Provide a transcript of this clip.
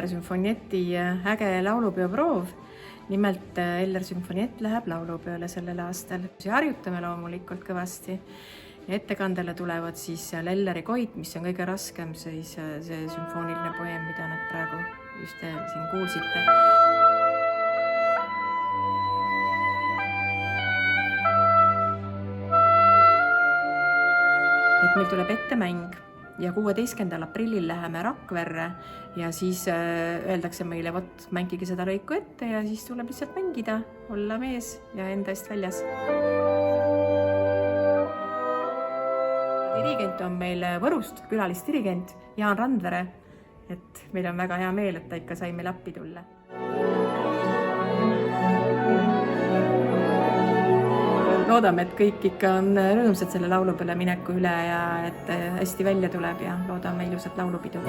Eller Sümfonieti äge laulupeoproov. Nimelt Eller Sümfoniet läheb laulupeole sellel aastal. Harjutame loomulikult kõvasti. Ja ettekandele tulevad siis Elleri Koit, mis on kõige raskem, see sümfooniline poeem, mida nad praegu just siin kuulsite. Meil tuleb ette mäng ja 16. aprillil läheme Rakverre ja siis öeldakse meile, vot mängige seda lõiku ette ja siis tuleb lihtsalt mängida, olla mees ja enda eest väljas. Dirigent on meil Võrust, külalisdirigent Jaan Randvere, et meil on väga hea meel, et ta ikka sai meil appi tulla. Loodame, et kõik ikka on rõõmsad selle laulupeole mineku üle ja et hästi välja tuleb ja loodame ilusat laulupidu.